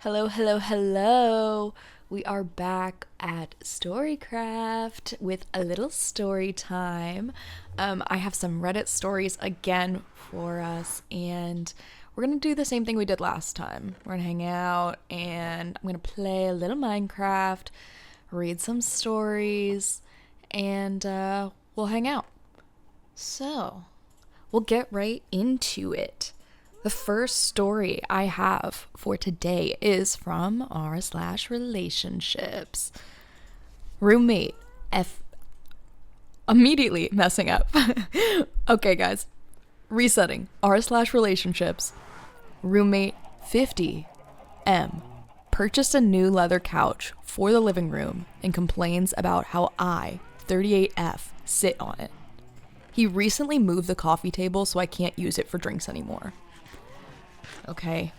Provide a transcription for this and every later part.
Hello, hello, hello. We are back at Storycraft with a little story time. I have some Reddit stories again for us, and we're going to do the same thing we did last time. We're going to hang out, and I'm going to play a little Minecraft, read some stories, and we'll hang out. So, we'll get right into it. The first story I have for today is from r/relationships. Roommate F immediately messing up. Okay, guys. Resetting. r/relationships. Roommate 50M purchased a new leather couch for the living room and complains about how I, 38F, sit on it. He recently moved the coffee table so I can't use it for drinks anymore. Okay,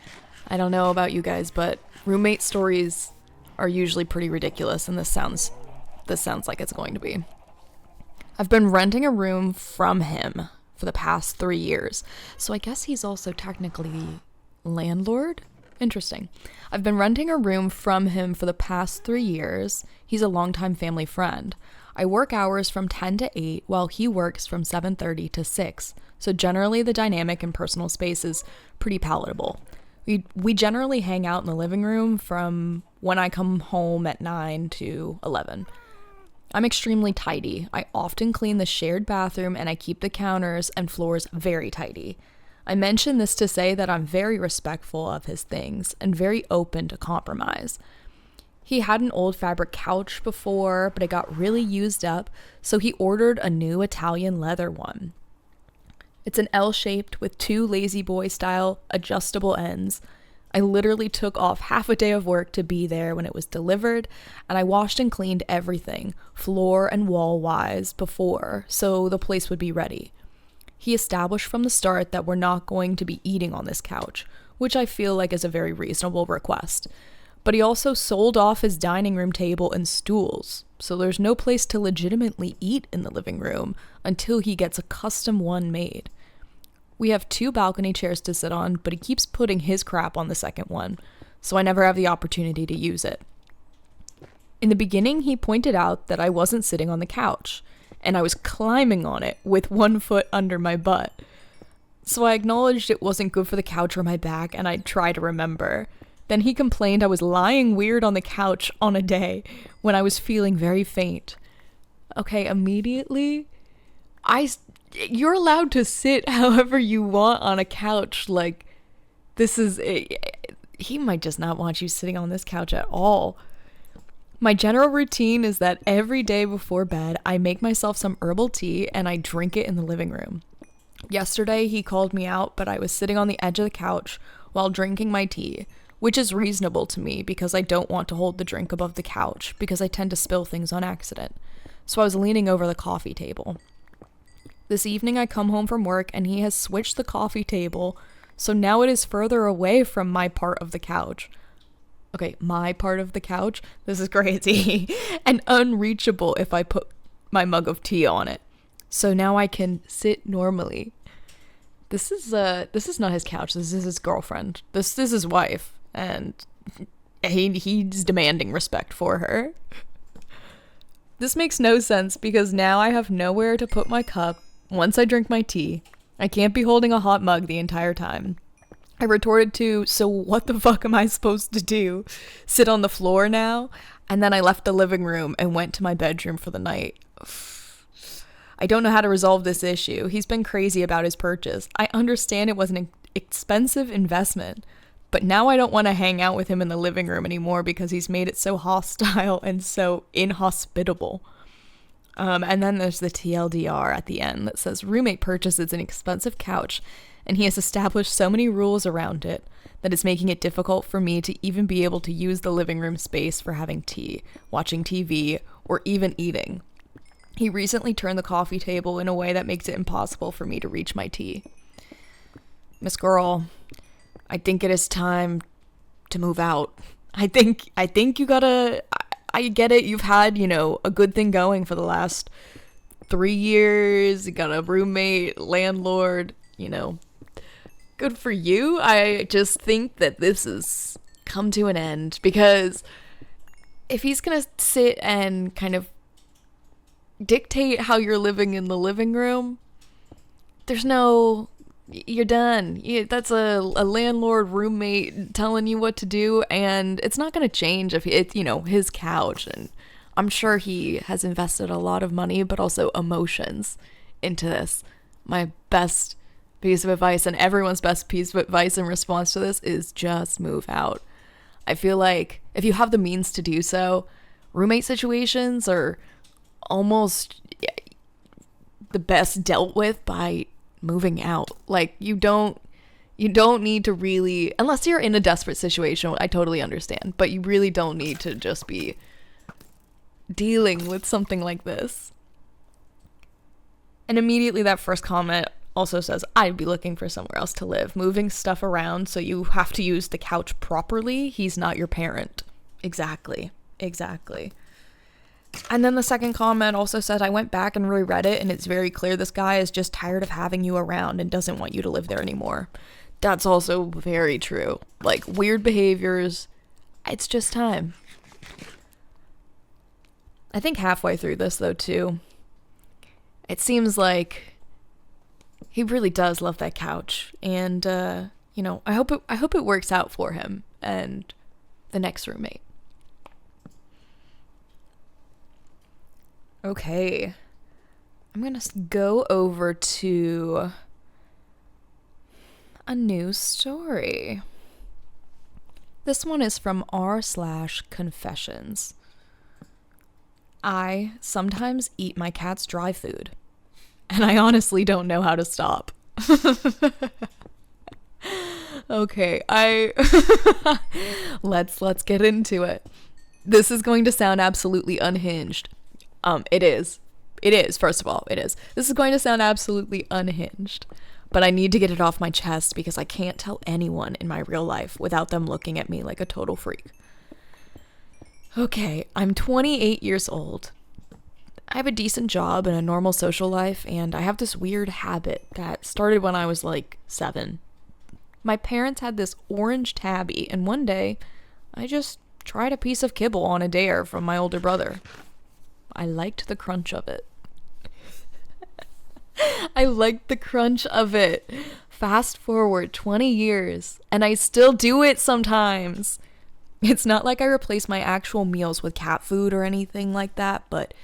I don't know about you guys, but roommate stories are usually pretty ridiculous, and this sounds like it's going to be. I've been renting a room from him for the past 3 years, so I guess he's also technically landlord? Interesting. I've been renting a room from him for the past 3 years. He's a longtime family friend. I work hours from 10 to 8 while he works from 7:30 to 6. So generally the dynamic in personal space is pretty palatable. We generally hang out in the living room from when I come home at 9 to 11. I'm extremely tidy. I often clean the shared bathroom and I keep the counters and floors very tidy. I mention this to say that I'm very respectful of his things and very open to compromise. He had an old fabric couch before, but it got really used up, so he ordered a new Italian leather one. It's an L-shaped with 2 lazy boy style adjustable ends. I literally took off half a day of work to be there when it was delivered, and I washed and cleaned everything, floor and wall wise, before, so the place would be ready. He established from the start that we're not going to be eating on this couch, which I feel like is a very reasonable request. But he also sold off his dining room table and stools, so there's no place to legitimately eat in the living room until he gets a custom one made. We have 2 balcony chairs to sit on, but he keeps putting his crap on the second one, so I never have the opportunity to use it. In the beginning, he pointed out that I wasn't sitting on the couch, and I was climbing on it with 1 foot under my butt. So I acknowledged it wasn't good for the couch or my back, and I'd try to remember. Then he complained I was lying weird on the couch on a day when I was feeling very faint. Okay, immediately, you're allowed to sit however you want on a couch. Like, he might just not want you sitting on this couch at all. My general routine is that every day before bed, I make myself some herbal tea and I drink it in the living room. Yesterday, he called me out, but I was sitting on the edge of the couch while drinking my tea, which is reasonable to me because I don't want to hold the drink above the couch because I tend to spill things on accident. So I was leaning over the coffee table. This evening I come home from work and he has switched the coffee table, so now it is further away from my part of the couch. Okay, my part of the couch? This is crazy. And unreachable if I put my mug of tea on it. So now I can sit normally. This is not his couch. This is his girlfriend. This is his wife. And he's demanding respect for her. This makes no sense because now I have nowhere to put my cup once I drink my tea. I can't be holding a hot mug the entire time. I retorted to, so what the fuck am I supposed to do? Sit on the floor now? And then I left the living room and went to my bedroom for the night. I don't know how to resolve this issue. He's been crazy about his purchase. I understand it was an expensive investment, but now I don't want to hang out with him in the living room anymore because he's made it so hostile and so inhospitable. And then there's the TLDR at the end that says, roommate purchases an expensive couch and he has established so many rules around it that it's making it difficult for me to even be able to use the living room space for having tea, watching TV, or even eating. He recently turned the coffee table in a way that makes it impossible for me to reach my tea. Miss Girl, I think it is time to move out. I think you gotta, I get it, you've had, a good thing going for the last 3 years, you got a roommate, landlord, good for you. I just think that this is come to an end, because if he's gonna sit and kind of dictate how you're living in the living room, you're done. That's a landlord roommate telling you what to do, and it's not gonna change if it's, his couch. And I'm sure he has invested a lot of money, but also emotions into this. My best piece of advice, and everyone's best piece of advice in response to this, is just move out. I feel like if you have the means to do so, roommate situations are almost the best dealt with by moving out. Like, you don't need to really, unless you're in a desperate situation, I totally understand, but you really don't need to just be dealing with something like this. And immediately that first comment also says, I'd be looking for somewhere else to live. Moving stuff around so you have to use the couch properly. He's not your parent. Exactly. And then the second comment also said, I went back and reread it, and it's very clear this guy is just tired of having you around and doesn't want you to live there anymore. That's also very true. Like, weird behaviors, it's just time. I think halfway through this, though, too, it seems like he really does love that couch. And, I hope it works out for him and the next roommate. Okay. I'm going to go over to a new story. This one is from r/confessions. I sometimes eat my cat's dry food, and I honestly don't know how to stop. Okay, let's get into it. This is going to sound absolutely unhinged. It is, first of all, it is. This is going to sound absolutely unhinged, but I need to get it off my chest because I can't tell anyone in my real life without them looking at me like a total freak. Okay, I'm 28 years old. I have a decent job and a normal social life, and I have this weird habit that started when I was like 7. My parents had this orange tabby, and one day I just tried a piece of kibble on a dare from my older brother. I liked the crunch of it. Fast forward 20 years, and I still do it sometimes. It's not like I replace my actual meals with cat food or anything like that, but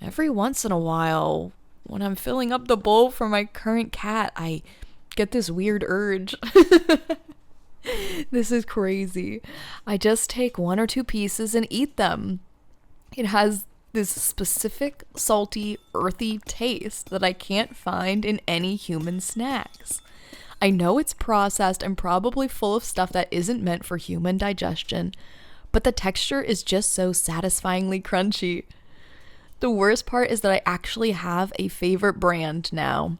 every once in a while, when I'm filling up the bowl for my current cat, I get this weird urge. This is crazy. I just take 1 or 2 pieces and eat them. It has this specific salty, earthy taste that I can't find in any human snacks. I know it's processed and probably full of stuff that isn't meant for human digestion, but the texture is just so satisfyingly crunchy. The worst part is that I actually have a favorite brand now.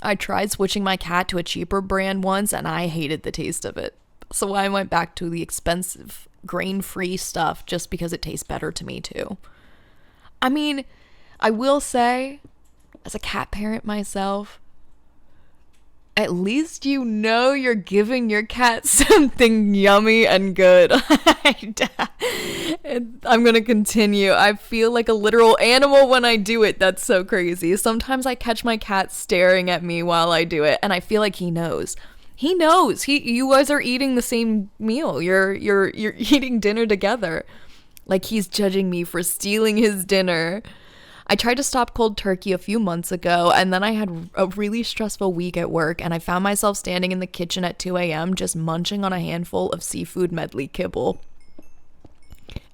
I tried switching my cat to a cheaper brand once, and I hated the taste of it. So I went back to the expensive, grain-free stuff just because it tastes better to me too. I mean, I will say, as a cat parent myself, at least you're giving your cat something yummy and good. I'm gonna continue. I feel like a literal animal when I do it. That's so crazy. Sometimes I catch my cat staring at me while I do it, and I feel like he knows. He knows. You guys are eating the same meal. You're eating dinner together. Like he's judging me for stealing his dinner. I tried to stop cold turkey a few months ago, and then I had a really stressful week at work, and I found myself standing in the kitchen at 2 a.m. just munching on a handful of seafood medley kibble.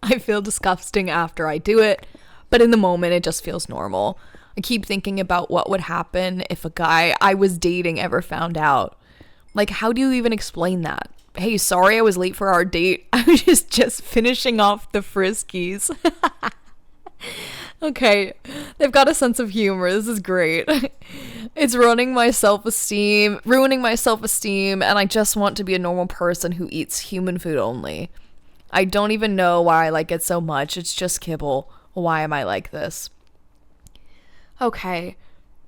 I feel disgusting after I do it, but in the moment it just feels normal. I keep thinking about what would happen if a guy I was dating ever found out. Like, how do you even explain that? Hey, sorry I was late for our date. I was just finishing off the Friskies. Okay, they've got a sense of humor. This is great. It's ruining my self-esteem, and I just want to be a normal person who eats human food only. I don't even know why I like it so much. It's just kibble. Why am I like this? Okay,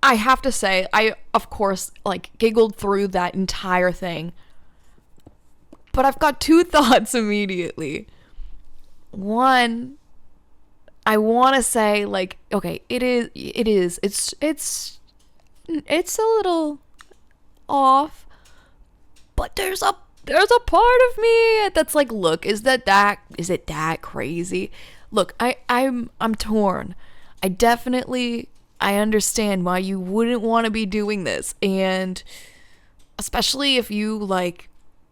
I have to say, I, of course, giggled through that entire thing. But I've got two thoughts immediately. One, I want to say, like, okay, it's a little off, but there's a part of me that's like, look, is it that crazy? Look, I'm torn. I understand why you wouldn't want to be doing this, and especially if you like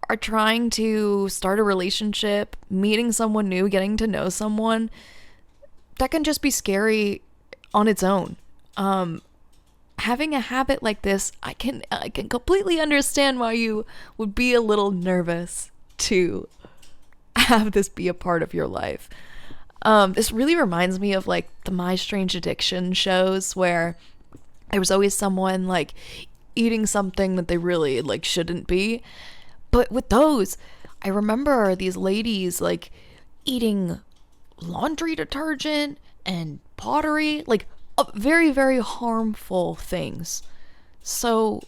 are trying to start a relationship, meeting someone new, getting to know someone, that can just be scary on its own. Having a habit like this, I can completely understand why you would be a little nervous to have this be a part of your life. This really reminds me of like the My Strange Addiction shows, where there was always someone like eating something that they really like shouldn't be. But with those, I remember these ladies like eating laundry detergent and pottery, like very, very harmful things. So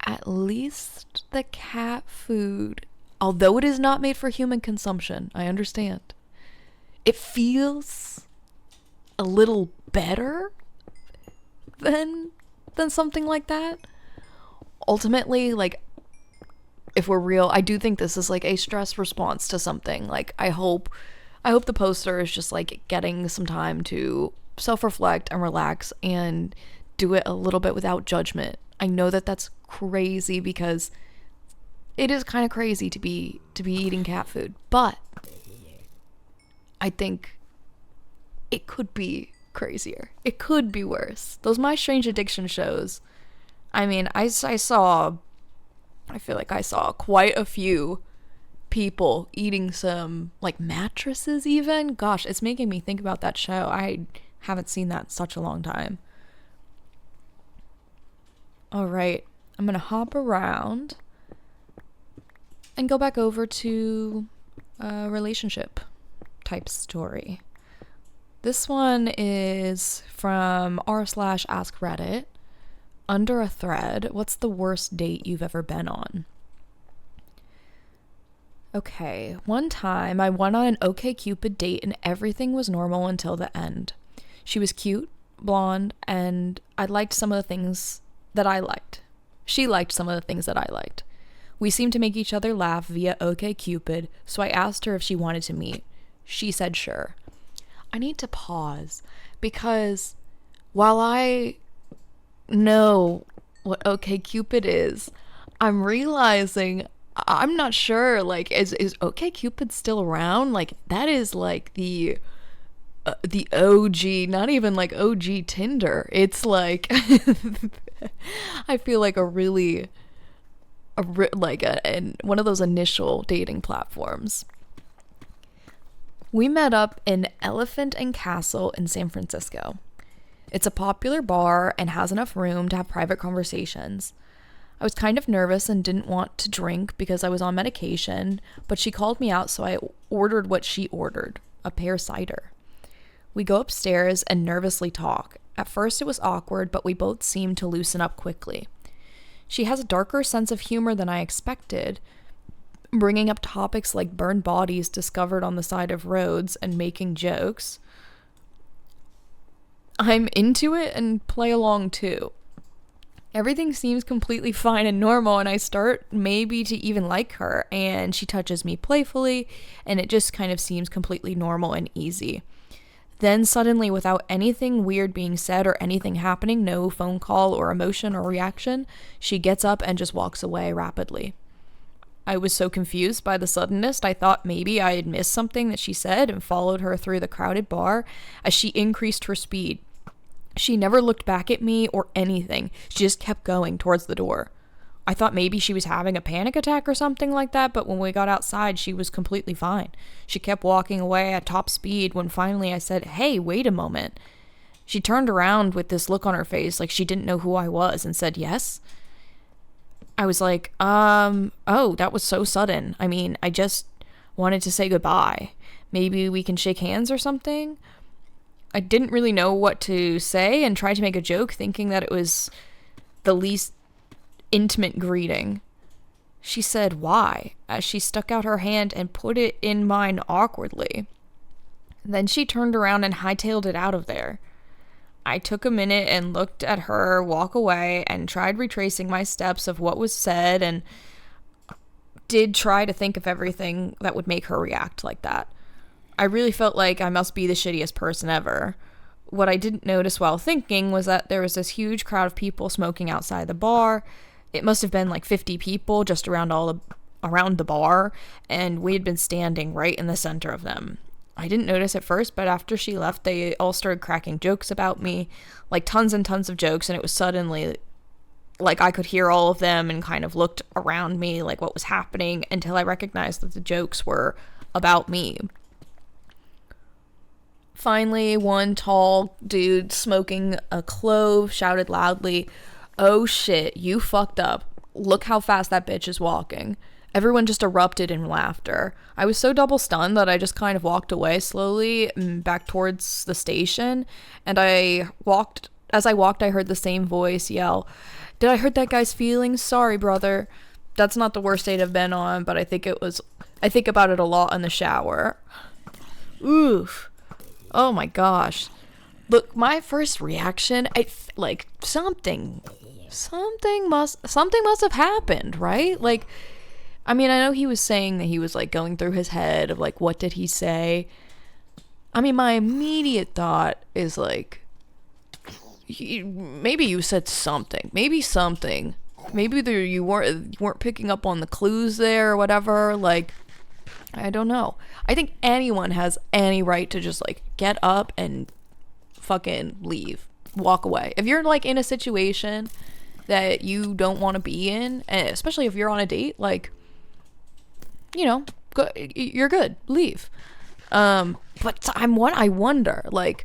at least the cat food, although it is not made for human consumption, I understand, it feels a little better than something like that. Ultimately, like, if we're real, I do think this is like a stress response to something. Like, I hope the poster is just like getting some time to self-reflect and relax and do it a little bit without judgment. I know that that's crazy, because it is kind of crazy to be eating cat food, but I think it could be crazier. It could be worse. Those My Strange Addiction shows, I mean, I feel like I saw quite a few people eating some, like, mattresses even. Gosh, it's making me think about that show. I haven't seen that in such a long time. All right, I'm gonna hop around and go back over to a relationship type story. This one is from r/ask Reddit. Under a thread, what's the worst date you've ever been on? Okay, one time I went on an OkCupid date and everything was normal until the end. She was cute, blonde, and I liked some of the things that I liked. She liked some of the things that I liked. We seemed to make each other laugh via OkCupid, so I asked her if she wanted to meet. She said sure. I need to pause, because while I know what OkCupid is, I'm realizing I'm not sure, like, is OkCupid still around? Like, that is like the OG, not even like OG Tinder. It's like I feel like one of those initial dating platforms. We met up in Elephant and Castle in San Francisco. It's a popular bar and has enough room to have private conversations. I was kind of nervous and didn't want to drink because I was on medication, but she called me out, so I ordered what she ordered, a pear cider. We go upstairs and nervously talk. At first it was awkward, but we both seemed to loosen up quickly. She has a darker sense of humor than I expected, bringing up topics like burned bodies discovered on the side of roads and making jokes. I'm into it and play along too. Everything seems completely fine and normal, and I start maybe to even like her, and she touches me playfully, and it just kind of seems completely normal and easy. Then suddenly, without anything weird being said or anything happening, no phone call or emotion or reaction, she gets up and just walks away rapidly. I was so confused by the suddenness, I thought maybe I had missed something that she said and followed her through the crowded bar as she increased her speed. She never looked back at me or anything. She just kept going towards the door. I thought maybe she was having a panic attack or something like that, but when we got outside, she was completely fine. She kept walking away at top speed when finally I said, "Hey, wait a moment." She turned around with this look on her face like she didn't know who I was and said yes. I was like, oh, that was so sudden. I mean, I just wanted to say goodbye. Maybe we can shake hands or something? I didn't really know what to say and tried to make a joke, thinking that it was the least intimate greeting. She said, "Why?" as she stuck out her hand and put it in mine awkwardly. Then she turned around and hightailed it out of there. I took a minute and looked at her walk away and tried retracing my steps of what was said and did try to think of everything that would make her react like that. I really felt like I must be the shittiest person ever. What I didn't notice while thinking was that there was this huge crowd of people smoking outside the bar. It must have been like 50 people just around the bar, and we had been standing right in the center of them. I didn't notice at first, but after she left, they all started cracking jokes about me, like tons and tons of jokes, and it was suddenly like I could hear all of them and kind of looked around me like what was happening until I recognized that the jokes were about me. Finally, one tall dude smoking a clove shouted loudly, "Oh shit, you fucked up. Look how fast that bitch is walking." Everyone just erupted in laughter. I was so double stunned that I just kind of walked away slowly back towards the station, and as I walked, I heard the same voice yell, "Did I hurt that guy's feelings? Sorry, brother." That's not the worst date I've been on, but I think about it a lot in the shower. Oof. Oh my gosh. Look, my first reaction, something must have happened, right? Like, I mean, I know he was saying that he was like going through his head of like, what did he say? I mean, my immediate thought is like, maybe you said something. Maybe you weren't picking up on the clues there or whatever. Like, I don't know. I think anyone has any right to just like get up and fucking leave, walk away. If you're like in a situation that you don't want to be in, and especially if you're on a date, like, you know, you're good, leave. But I wonder, like,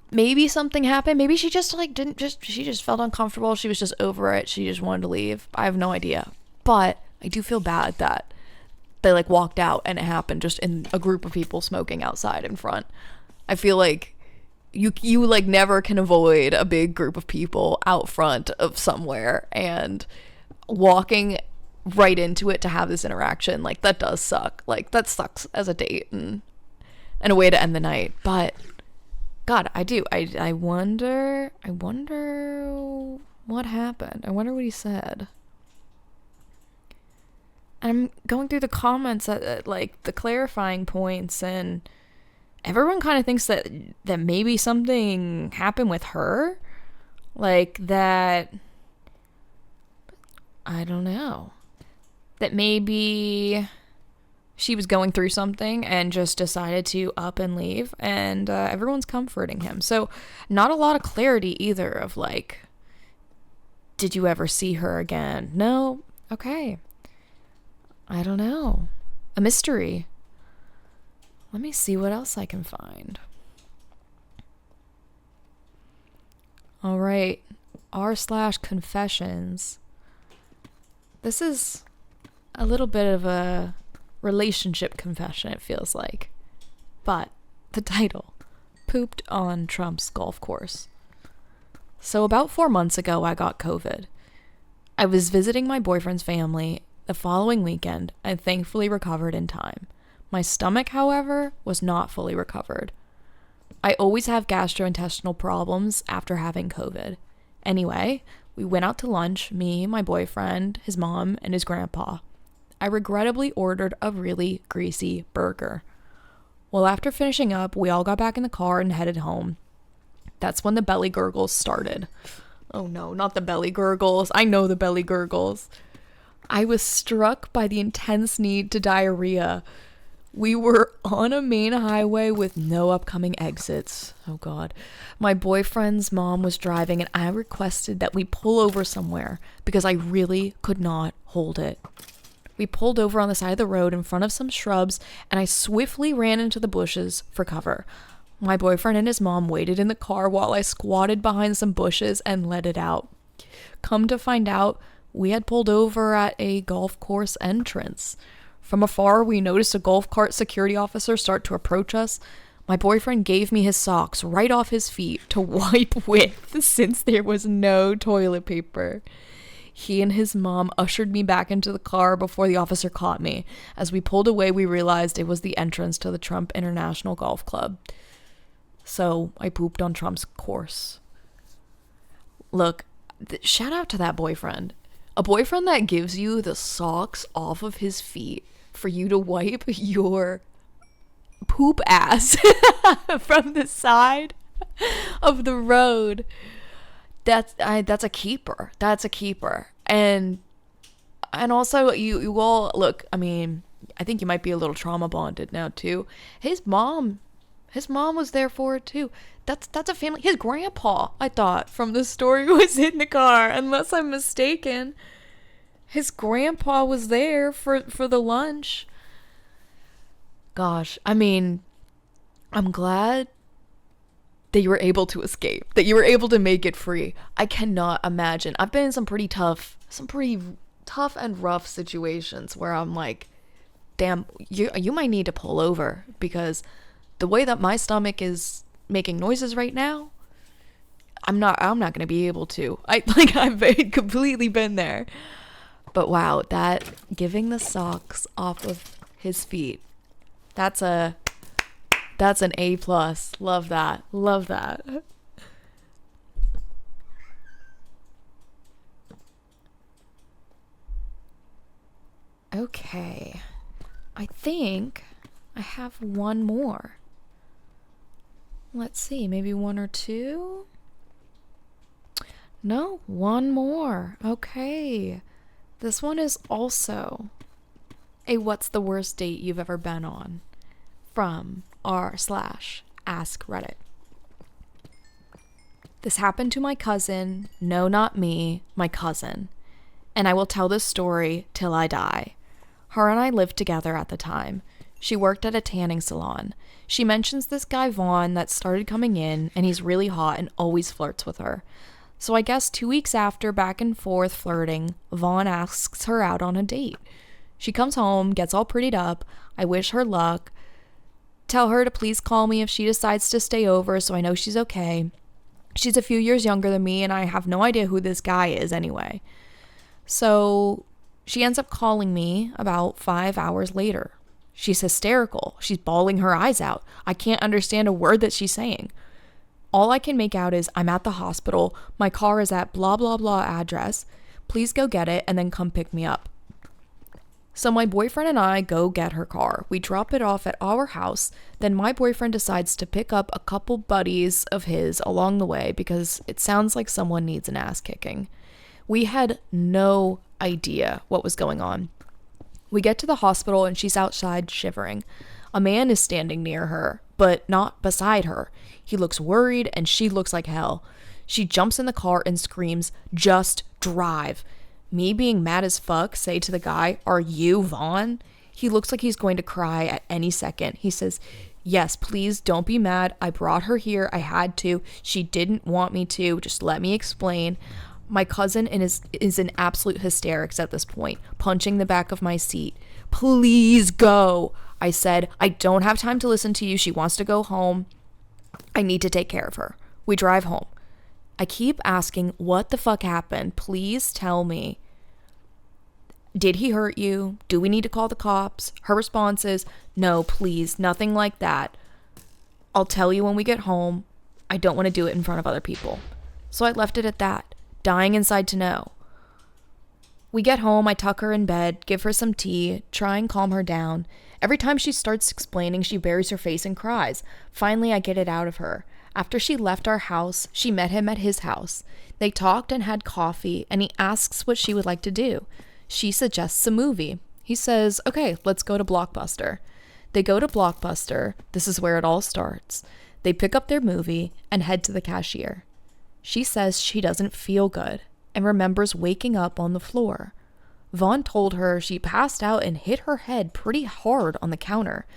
maybe something happened. Maybe she just like she just felt uncomfortable. She was just over it. She just wanted to leave. I have no idea. But I do feel bad that they like walked out and it happened just in a group of people smoking outside in front. I feel like you like never can avoid a big group of people out front of somewhere, and walking right into it to have this interaction, like, that does suck. Like, that sucks as a date and a way to end the night. But God, I wonder what happened. I wonder what he said. I'm going through the comments at like the clarifying points, and everyone kind of thinks that maybe something happened with her, like that. I don't know. That maybe she was going through something and just decided to up and leave, and everyone's comforting him. So not a lot of clarity either of like, did you ever see her again? No? Okay. I don't know. A mystery. Let me see what else I can find. All right. r/confessions. This is a little bit of a relationship confession, it feels like. But the title, Pooped on Trump's Golf Course. So about 4 months ago, I got COVID. I was visiting my boyfriend's family the following weekend and thankfully recovered in time. My stomach, however, was not fully recovered. I always have gastrointestinal problems after having COVID. Anyway, we went out to lunch, me, my boyfriend, his mom, and his grandpa. I regrettably ordered a really greasy burger. Well, after finishing up, we all got back in the car and headed home. That's when the belly gurgles started. Oh no, not the belly gurgles. I know the belly gurgles. I was struck by the intense need to diarrhea. We were on a main highway with no upcoming exits. Oh God. My boyfriend's mom was driving and I requested that we pull over somewhere because I really could not hold it. We pulled over on the side of the road in front of some shrubs and I swiftly ran into the bushes for cover. My boyfriend and his mom waited in the car while I squatted behind some bushes and let it out. Come to find out, we had pulled over at a golf course entrance. From afar, we noticed a golf cart security officer start to approach us. My boyfriend gave me his socks right off his feet to wipe with since there was no toilet paper. He and his mom ushered me back into the car before the officer caught me. As we pulled away, we realized it was the entrance to the Trump International Golf Club. So I pooped on Trump's course. Look, shout out to that boyfriend. A boyfriend that gives you the socks off of his feet for you to wipe your poop ass from the side of the road. That's a keeper. That's a keeper. And also you all look, I mean, I think you might be a little trauma bonded now too. His mom was there for it too. That's a family. His grandpa, I thought from the story, was in the car, unless I'm mistaken. His grandpa was there for the lunch. Gosh, I mean, I'm glad that you were able to escape, that you were able to make it free. I cannot imagine. I've been in some pretty tough and rough situations where I'm like, damn, you might need to pull over, because the way that my stomach is making noises right now, I'm not going to be able to. I've completely been there. But wow, that giving the socks off of his feet, that's an A+. Love that. Love that. Okay. I think I have one more. Let's see, maybe one or two? No, one more. Okay. This one is also a what's the worst date you've ever been on from r/ask Reddit. This happened to my cousin. No, not me, my cousin. And I will tell this story till I die. Her and I lived together at the time. She worked at a tanning salon. She mentions this guy Vaughn that started coming in, and he's really hot and always flirts with her. So I guess 2 weeks after back and forth flirting, Vaughn asks her out on a date. She comes home, gets all prettied up. I wish her luck. Tell her to please call me if she decides to stay over so I know she's okay. She's a few years younger than me, and I have no idea who this guy is anyway. So she ends up calling me about 5 hours later. She's hysterical. She's bawling her eyes out. I can't understand a word that she's saying. All I can make out is, I'm at the hospital. My car is at blah, blah, blah address. Please go get it and then come pick me up. So my boyfriend and I go get her car. We drop it off at our house. Then my boyfriend decides to pick up a couple buddies of his along the way because it sounds like someone needs an ass kicking. We had no idea what was going on. We get to the hospital and she's outside shivering. A man is standing near her, but not beside her. He looks worried and she looks like hell. She jumps in the car and screams, "Just drive." Me being mad as fuck say to the guy, "Are you Vaughn?" He looks like he's going to cry at any second. He says, "Yes, please don't be mad. I brought her here. I had to. She didn't want me to. Just let me explain." My cousin is in absolute hysterics at this point, punching the back of my seat. "Please go." I said, "I don't have time to listen to you. She wants to go home. I need to take care of her." We drive home. I keep asking, what the fuck happened? Please tell me. Did he hurt you? Do we need to call the cops? Her response is, "No, please, nothing like that. I'll tell you when we get home. I don't want to do it in front of other people." So I left it at that, dying inside to know. We get home, I tuck her in bed, give her some tea, try and calm her down. Every time she starts explaining, she buries her face and cries. Finally, I get it out of her. After she left our house, she met him at his house. They talked and had coffee, and he asks what she would like to do. She suggests a movie. He says, "Okay, let's go to Blockbuster." They go to Blockbuster. This is where it all starts. They pick up their movie and head to the cashier. She says she doesn't feel good and remembers waking up on the floor. Vaughn told her she passed out and hit her head pretty hard on the counter.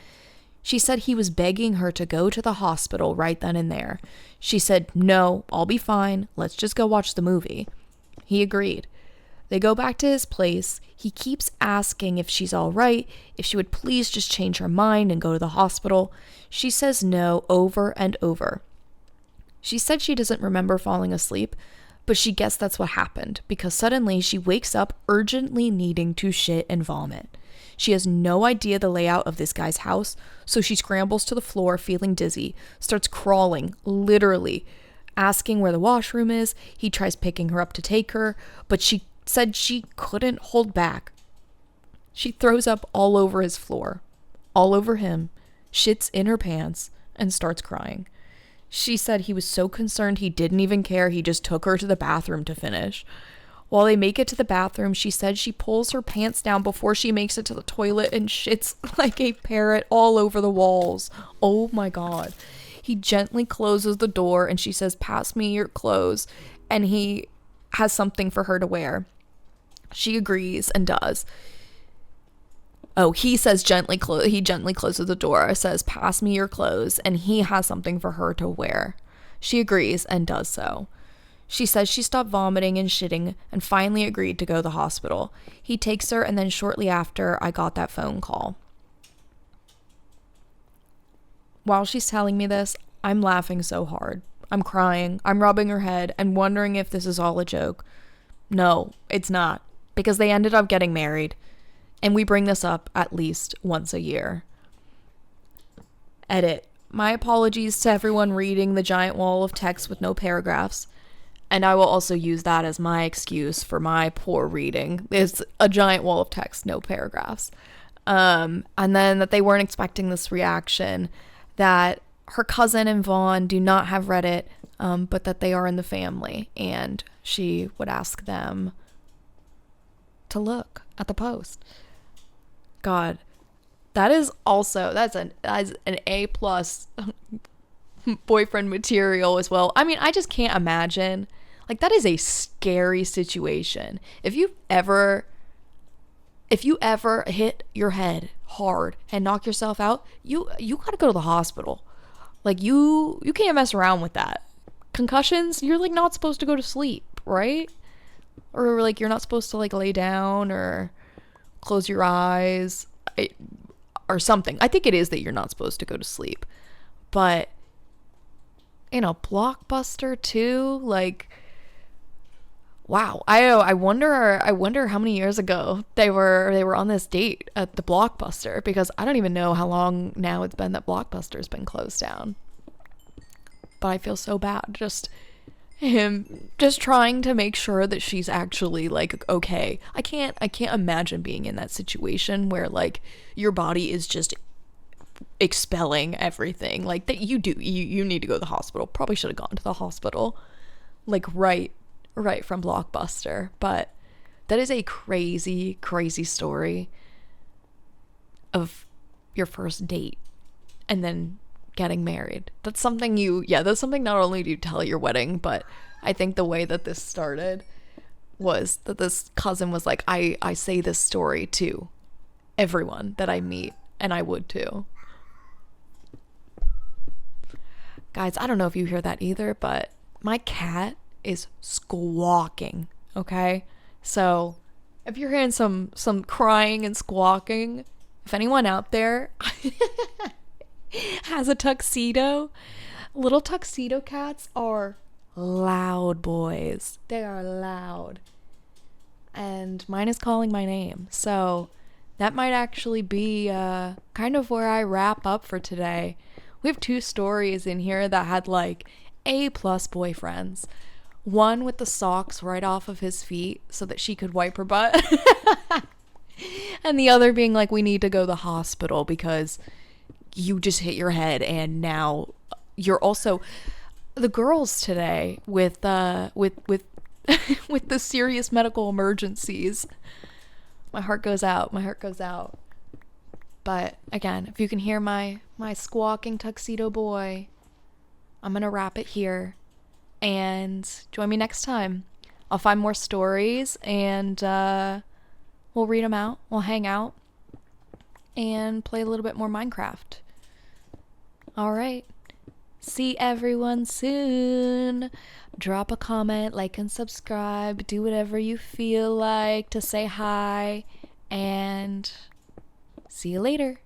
She said he was begging her to go to the hospital right then and there. She said, "No, I'll be fine. Let's just go watch the movie." He agreed. They go back to his place. He keeps asking if she's all right, if she would please just change her mind and go to the hospital. She says no over and over. She said she doesn't remember falling asleep, But she guessed that's what happened because suddenly she wakes up urgently needing to shit and vomit. She has no idea the layout of this guy's house, so she scrambles to the floor feeling dizzy, starts crawling, literally, asking where the washroom is. He tries picking her up to take her, but she said she couldn't hold back. She throws up all over his floor, all over him, shits in her pants, and starts crying. She said he was so concerned he didn't even care, he just took her to the bathroom to finish. While they make it to the bathroom, she said she pulls her pants down before she makes it to the toilet and shits like a parrot all over the walls. Oh my God. He gently closes the door and she says, "Pass me your clothes." And he has something for her to wear. She agrees and does. Oh, he says he gently closes the door, says, "Pass me your clothes." And he has something for her to wear. She agrees and does so. She says she stopped vomiting and shitting and finally agreed to go to the hospital. He takes her, and then shortly after, I got that phone call. While she's telling me this, I'm laughing so hard. I'm crying. I'm rubbing her head and wondering if this is all a joke. No, it's not, because they ended up getting married, and we bring this up at least once a year. Edit. My apologies to everyone reading the giant wall of text with no paragraphs. And I will also use that as my excuse for my poor reading. It's a giant wall of text, no paragraphs. And then that they weren't expecting this reaction, that her cousin and Vaughn do not have Reddit, but that they are in the family. And she would ask them to look at the post. God, that's an A+ boyfriend material as well. I mean, I just can't imagine. Like, that is a scary situation. If you ever hit your head hard and knock yourself out, you gotta go to the hospital. Like, you can't mess around with that. Concussions, you're like not supposed to go to sleep, right? Or like you're not supposed to like lay down or close your eyes or something. I think it is that you're not supposed to go to sleep. But in a Blockbuster too, like, wow. I wonder how many years ago they were on this date at the Blockbuster, because I don't even know how long now it's been that Blockbuster's been closed down. But I feel so bad, just him just trying to make sure that she's actually like okay. I can't imagine being in that situation where like your body is just expelling everything like that. You need to go to the hospital. Probably should have gone to the hospital like right from Blockbuster. But that is a crazy story of your first date and then getting married. That's something not only do you tell at your wedding, but I think the way that this started was that this cousin was like, I say this story to everyone that I meet, and I would too. Guys, I don't know if you hear that either, but my cat is squawking, okay? So if you're hearing some crying and squawking, if anyone out there has a tuxedo, little tuxedo cats are loud boys. They are loud. And mine is calling my name. So that might actually be kind of where I wrap up for today. We have 2 stories in here that had like A+ boyfriends. One with the socks right off of his feet so that she could wipe her butt. And the other being like, we need to go to the hospital because you just hit your head and now you're also the girls today with with the serious medical emergencies. My heart goes out. But again, if you can hear my squawking tuxedo boy, I'm gonna wrap it here. And join me next time. I'll find more stories and we'll read them out. We'll hang out and play a little bit more Minecraft. All right. See everyone soon. Drop a comment, like and subscribe. Do whatever you feel like to say hi. And see you later.